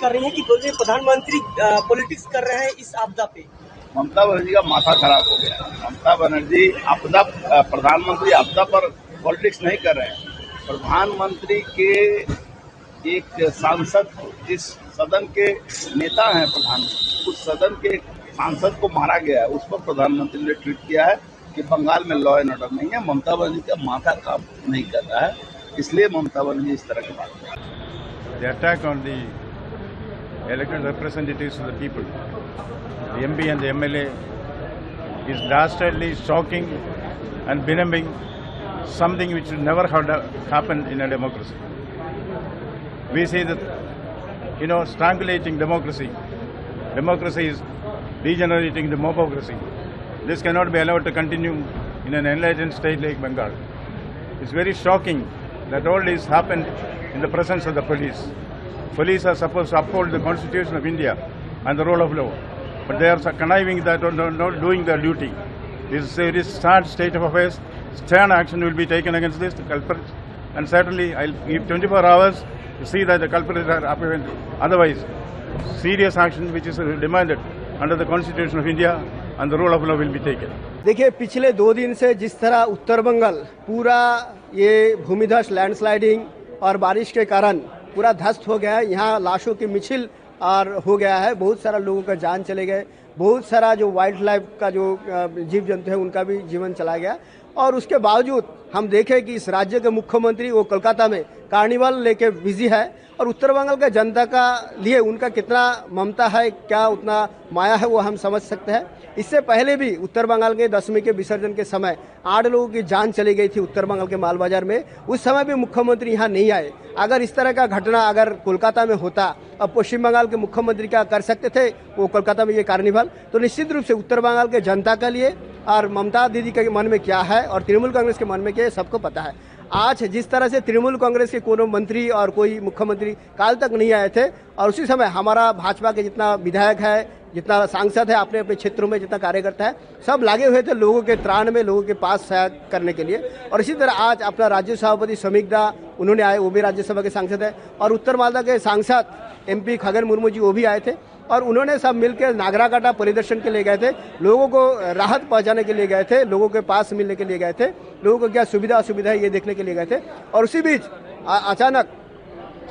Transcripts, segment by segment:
कर रही है कि बोल रहे प्रधानमंत्री पॉलिटिक्स कर रहे हैं इस आपदा पे। ममता बनर्जी का माथा खराब हो गया। ममता बनर्जी प्रधानमंत्री आपदा पर पॉलिटिक्स नहीं कर रहे हैं। प्रधानमंत्री के एक सांसद, जिस सदन के नेता हैं प्रधानमंत्री, उस सदन के सांसद को मारा गया है। उस पर प्रधानमंत्री ने ट्वीट किया है कि बंगाल में लॉ एंड ऑर्डर नहीं है। ममता बनर्जी का माथा काम नहीं कर रहा है, इसलिए ममता बनर्जी इस तरह की बात कर रही है। The attack on the elected representatives of the people, the MP and the MLA, is dastardly, shocking and benumbing something which should never have happened in a democracy. We say that, strangulating democracy. Democracy is degenerating democracy. This cannot be allowed to continue in an enlightened state like Bengal. It's very shocking that all this happened in the presence of the police. Police are supposed to uphold the Constitution of India and the rule of law, but they are conniving that or not doing their duty. This is a very sad state of affairs. Stern action will be taken against this culprits, and certainly I'll give 24 hours to see that the culprits are apprehended. Otherwise, serious action which is demanded under the Constitution of India and the rule of law will be taken. देखिए, पिछले 2 दिन से जिस तरह उत्तर बंगाल पूरा ये भूमिधस landsliding और बारिश के कारण पूरा ध्वस्त हो गया है, यहाँ लाशों की मिছিল और हो गया है, बहुत सारा लोगों का जान चले गए, बहुत सारा जो वाइल्ड लाइफ का जो जीव जंतु है उनका भी जीवन चला गया। और उसके बावजूद हम देखें कि इस राज्य के मुख्यमंत्री वो कोलकाता में कार्निवल लेके बिजी है, और उत्तर बंगाल के जनता का लिए उनका कितना ममता है, क्या उतना माया है, वो हम समझ सकते हैं। इससे पहले भी उत्तर बंगाल के दशमी के विसर्जन के समय 8 लोगों की जान चली गई थी उत्तर बंगाल के माल बाजार में। उस समय भी मुख्यमंत्री यहाँ नहीं आए। अगर इस तरह का घटना अगर कोलकाता में होता, अब पश्चिम बंगाल के मुख्यमंत्री क्या कर सकते थे, वो कोलकाता में ये कार्निवल, तो निश्चित रूप से उत्तर बंगाल के जनता के लिए और ममता दीदी के मन में क्या है और तृणमूल कांग्रेस के मन में क्या है, सबको पता है। आज जिस तरह से तृणमूल कांग्रेस के कोनो मंत्री और कोई मुख्यमंत्री काल तक नहीं आए थे, और उसी समय हमारा भाजपा के जितना विधायक है, जितना सांसद है, अपने अपने क्षेत्रों में जितना कार्यकर्ता है, सब लगे हुए थे लोगों के त्राण में, लोगों के पास सहायता करने के लिए। और इसी तरह आज अपना राज्य सभापति समीक्षा उन्होंने आए, वो भी राज्यसभा के सांसद है, और उत्तर मालदा के सांसद MP खगन मुर्मू जी वो भी आए थे, और उन्होंने सब मिलकर नागराकाटा परिदर्शन के लिए गए थे, लोगों को राहत पहुंचाने के लिए गए थे, लोगों के पास मिलने के लिए गए थे, लोगों को क्या सुविधा असुविधा है ये देखने के लिए गए थे। और उसी बीच अचानक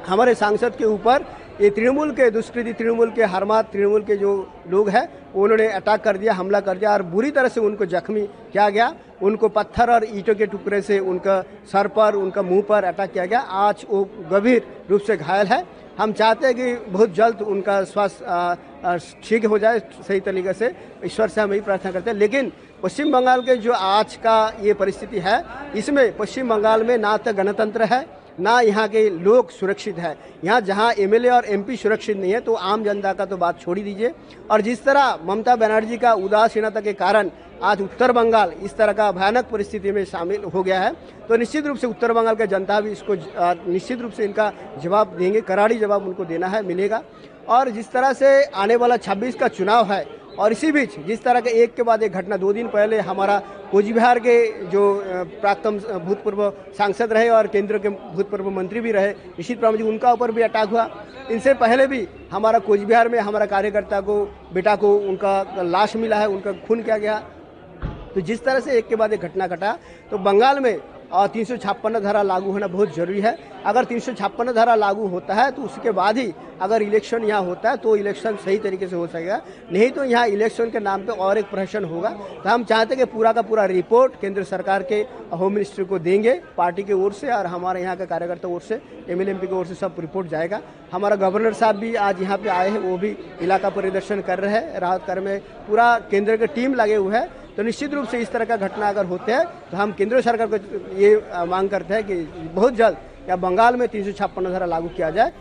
हमारे सांसद के ऊपर ये तृणमूल के दुष्कृति, तृणमूल के हरमात, तृणमूल के जो लोग हैं उन्होंने अटैक कर दिया, हमला कर दिया, और बुरी तरह से उनको जख्मी किया गया। उनको पत्थर और ईंटों के टुकड़े से उनका सर पर, उनका मुंह पर अटैक किया गया। आज वो गंभीर रूप से घायल है। हम चाहते हैं कि बहुत जल्द उनका स्वास्थ्य ठीक हो जाए सही तरीके से, ईश्वर से हम यही प्रार्थना करते हैं। लेकिन पश्चिम बंगाल के जो आज का ये परिस्थिति है, इसमें पश्चिम बंगाल में ना तो गणतंत्र है, ना यहाँ के लोग सुरक्षित है। यहाँ जहाँ MLA और MP सुरक्षित नहीं है, तो आम जनता का तो बात छोड़ ही दीजिए। और जिस तरह ममता बनर्जी का उदासीनता के कारण आज उत्तर बंगाल इस तरह का भयानक परिस्थिति में शामिल हो गया है, तो निश्चित रूप से उत्तर बंगाल का जनता भी इसको निश्चित रूप से इनका जवाब देंगे, करारी जवाब उनको देना है, मिलेगा। और जिस तरह से आने वाला 26 का चुनाव है, और इसी बीच जिस तरह के एक के बाद एक घटना, 2 दिन पहले हमारा कोचबिहार के जो प्राक्तन भूतपूर्व सांसद रहे और केंद्र के भूतपूर्व मंत्री भी रहे निशित प्रभु जी, उनका ऊपर भी अटैक हुआ। इनसे पहले भी हमारा कोचबिहार में हमारा कार्यकर्ता को, बेटा को, उनका लाश मिला है, उनका खून किया गया। तो जिस तरह से एक के बाद एक घटना घटा, तो बंगाल में 356 धारा लागू होना बहुत जरूरी है। अगर 356 धारा लागू होता है तो उसके बाद ही अगर इलेक्शन यहाँ होता है तो इलेक्शन सही तरीके से हो सकेगा, नहीं तो यहाँ इलेक्शन के नाम पे और एक प्रहसन होगा। तो हम चाहते हैं कि पूरा का पूरा रिपोर्ट केंद्र सरकार के होम मिनिस्टर को देंगे, पार्टी की ओर से और हमारे यहाँ के कार्यकर्ता ओर से, MLA MP की ओर से सब रिपोर्ट जाएगा। हमारा गवर्नर साहब भी आज यहाँ पे आए हैं, वो भी इलाका परिदर्शन कर रहे हैं, राहत कार्य में पूरा केंद्र की टीम लगे हुए है। तो निश्चित रूप से इस तरह का घटना अगर होते हैं तो हम केंद्र सरकार को ये मांग करते हैं कि बहुत जल्द या बंगाल में 356 धारा लागू किया जाए।